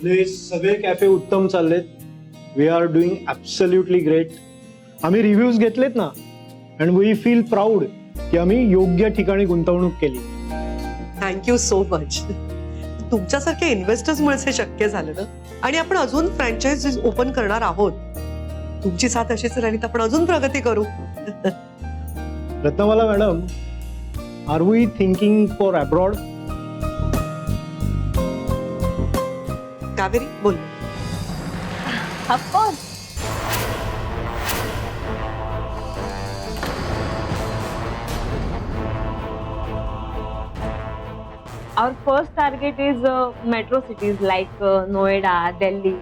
सगळे कॅफे उत्तम चाललेत. We are doing absolutely great. आम्ही रिव्ह्यूज घेतलेत ना, अँड वी फील प्राऊड की आम्ही योग्य ठिकाणी गुंतवणूक केली. Thank you so much. तुमच्यासारख्या इन्व्हेस्टर्समुळेच हे शक्य झालं ना. आणि आपण अजून फ्रँचायझीज ओपन करणार आहोत. तुमची साथ अशीच राहिली तर आपण अजून प्रगती करू. Ratnamala madam, are we thinking for abroad? Kaveri बोल. Of course. Our first target is metro cities like Noida, Delhi.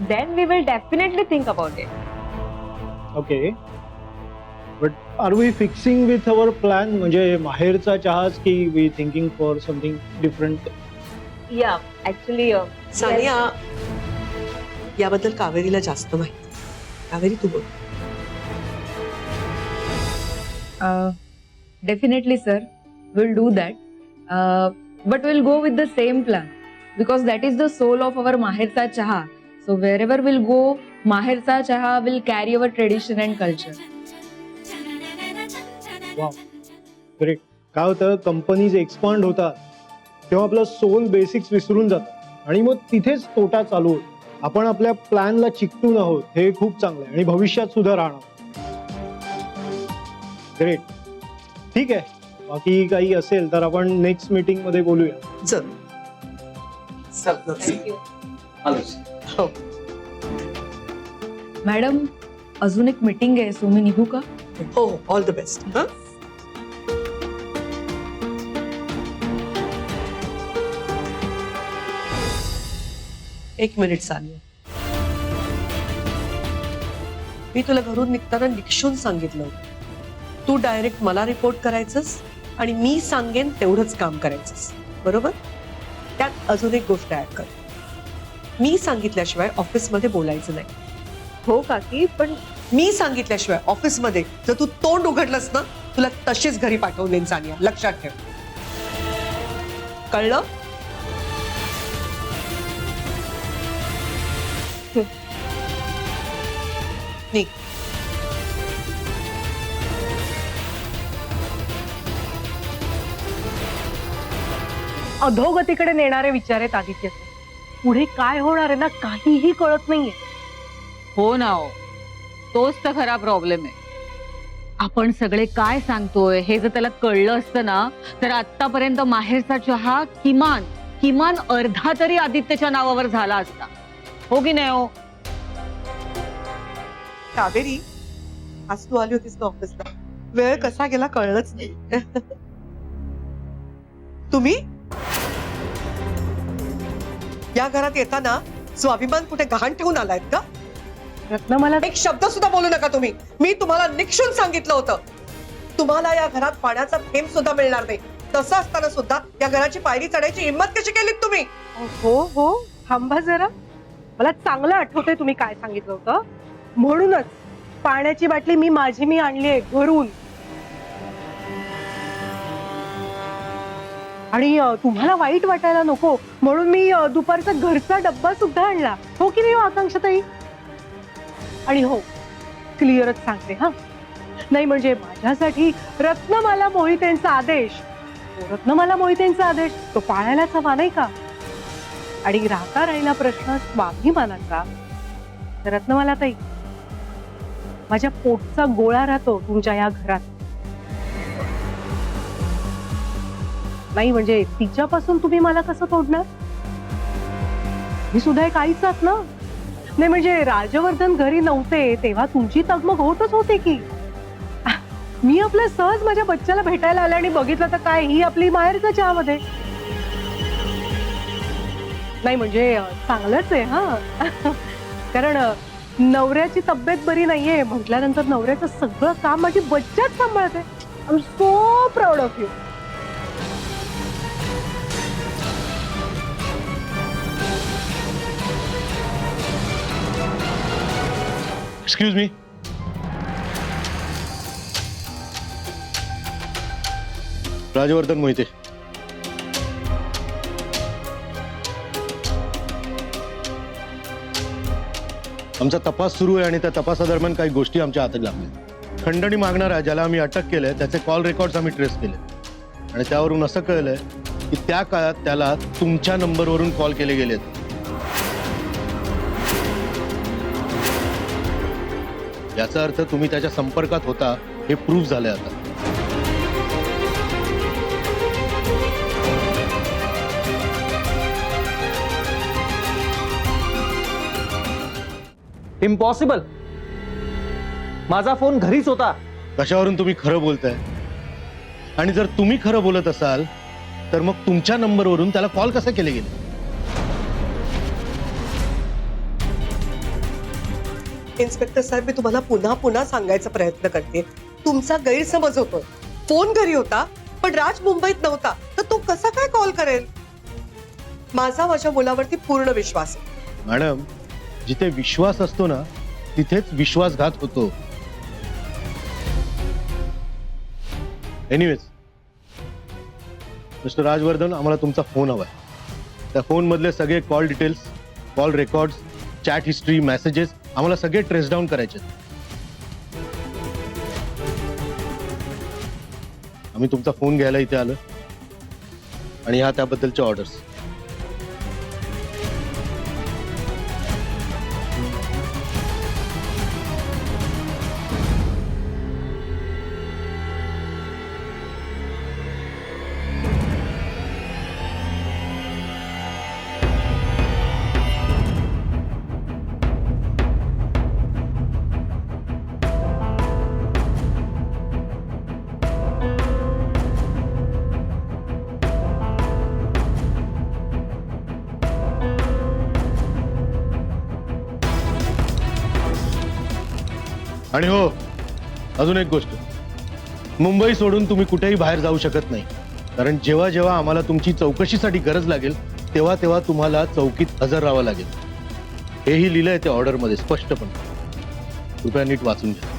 Then we will definitely think about it. Okay, but are we fixing with our plan? म्हणजे माहेरचा चहाच की we thinking for something different? Yeah, actually. Sania, याबद्दल कावेरीला जास्त माहिती. कावेरी तू बोल. Definitely, sir. We'll do that. But we'll go with the same plan because that is the soul of our Mahersa Chaha. So wherever we'll go, Mahersa Chaha will carry our tradition and culture. वा, great. काय होतं, companies expand होतात तेव्हा आपलं soul basics विसरून जातात आणि मग तिथेच तोटा चालू होतो. आपण आपल्या प्लॅनला चिकटून आहोत, हे खूप चांगलं आहे आणि भविष्यात सुद्धा राहणार. ग्रेट. ठीक आहे, बाकी काही असेल तर आपण नेक्स्ट मीटिंग मध्ये बोलूया. चल. Thank you. हो. मॅडम, अजून एक मीटिंग आहे, सो मी निघू का? हो, ऑल द बेस्ट. हा. एक मिनिट सानिया, मी तुला घरून निघताना निक्षून सांगितलं होतं, तू डायरेक्ट मला रिपोर्ट करायचंस आणि मी सांगेन तेवढंच काम करायचंस, बरोबर? त्यात अजून एक गोष्ट ऍड कर. मी सांगितल्याशिवाय ऑफिसमध्ये बोलायचं नाही. हो काकी, पण मी सांगितल्याशिवाय ऑफिसमध्ये जर तू तोंड उघडलंस ना, तुला तशीच घरी पाठवून देईन सानिया, लक्षात ठेव. कळलं? निघ. अधोगतीकडे नेणारे विचार आहेत आदित्यचे. पुढे काय होणार आहे ना, काहीही कळत नाहीये. हो ना, हो तोच तर खरा प्रॉब्लेम आहे. आपण सगळे काय सांगतोय हे जर त्याला कळलं असतं ना, तर आतापर्यंत माहेरचा चहा किमान किमान अर्धा तरी आदित्यच्या नावावर झाला असता. हो की नाही? हो कावेरी, आज तू आली होतीस ना ऑफिसला, वेळ कसा गेला कळलंच नाही. तुम्ही या घरात येताना स्वाभिमान कुठे गहाण ठेवून आलायत का? रत्नमाला, एक शब्द सुद्धा बोलू नका तुम्ही. मी तुम्हाला निक्षून सांगितलं होतं, तुम्हाला या घरात पाण्याचा थेंब सुद्धा मिळणार नाही. तसं असताना सुद्धा या घराची पायरी चढायची हिंमत कशी केलीत तुम्ही? हो हो, थांबा जरा. मला चांगलं आठवतंय तुम्ही काय सांगितलं होतं. म्हणूनच पाण्याची बाटली मी आणलीये घरून. आणि तुम्हाला वाईट वाटायला नको म्हणून मी दुपारचा घरचा डब्बा सुद्धा आणला. हो की नाही आकांक्षाताई? आणि हो, क्लिअरच सांगते हा, नाही म्हणजे माझ्यासाठी रत्नमाला मोहितेंचा आदेश, रत्नमाला मोहितेंचा आदेश तो पाळायलाच हवा, नाही का? आणि राहिला प्रश्न स्वाभिमानाचा, रत्नमाला ताई, माझ्या पोटचा गोळा राहतो तुमच्या या घरात. नाही म्हणजे तिच्यापासून तुम्ही मला कसं तोडणार? मी सुद्धा एक आईच आहात ना. नाही म्हणजे राजवर्धन घरी नव्हते तेव्हा तुमची तगमग होतच होते की. मी आपलं सहज माझ्या बच्च्याला भेटायला आले आणि बघितलं तर काय, ही आपली माहेरच्या चहामध्ये. नाही म्हणजे चांगलंच आहे हा. कारण नवऱ्याची तब्येत बरी नाहीये म्हटल्यानंतर नवऱ्याचं सगळं काम माझी बच्चाच सांभाळते. I am so proud of you. Excuse me. Rajvardhan Mohite. आमचा तपास सुरू आहे आणि त्या तपासादरम्यान काही गोष्टी आमच्या हातात लागल्या. खंडणी मागणारा ज्याला आम्ही अटक केलंय त्याचे कॉल रेकॉर्ड्स आम्ही ट्रेस केले आणि त्यावरून असं कळलंय की त्या काळात त्याला तुमच्या नंबरवरून कॉल केले गेलेत. याचा अर्थ तुम्ही त्याच्या संपर्कात होता हे प्रूव्ह झालंय आता. इम्पॉसिबल. माझा फोन घरीच होता. कशावरून तुम्ही खरं बोलताय? आणि जर तुम्ही खरं बोलत असाल तर मग तुमच्या नंबरवरून त्याला कॉल कसे केले गेले? इन्स्पेक्टर साहेब, मी तुम्हाला पुन्हा पुन्हा सांगायचा प्रयत्न करते, तुमचा गैरसमज होतो. फोन घरी होता पण राज मुंबईत नव्हता, तर तो कसा काय कॉल करेल? माझ्या मुलावरती पूर्ण विश्वास आहे. मॅडम, जिथे विश्वास असतो ना तिथेच विश्वासघात होतो. एनिवेज मिस्टर राजवर्धन, आम्हाला तुमचा फोन हवाय. त्या फोन मधले सगळे call details, call records, chat history, messages आम्हाला सगळे ट्रेस डाऊन करायचे. आम्ही तुमचा फोन घ्यायला इथे आलो आणि ह्या त्याबद्दलच्या ऑर्डर्स. आणि हो, अजून एक गोष्ट, मुंबई सोडून तुम्ही कुठेही बाहेर जाऊ शकत नाही. कारण जेव्हा जेव्हा आम्हाला तुमची चौकशीसाठी गरज लागेल तेव्हा तेव्हा तुम्हाला चौकीत हजर राहावं लागेल. हेही लिहिलंय त्या ऑर्डरमध्ये स्पष्टपणे. कृपया नीट वाचून घ्या.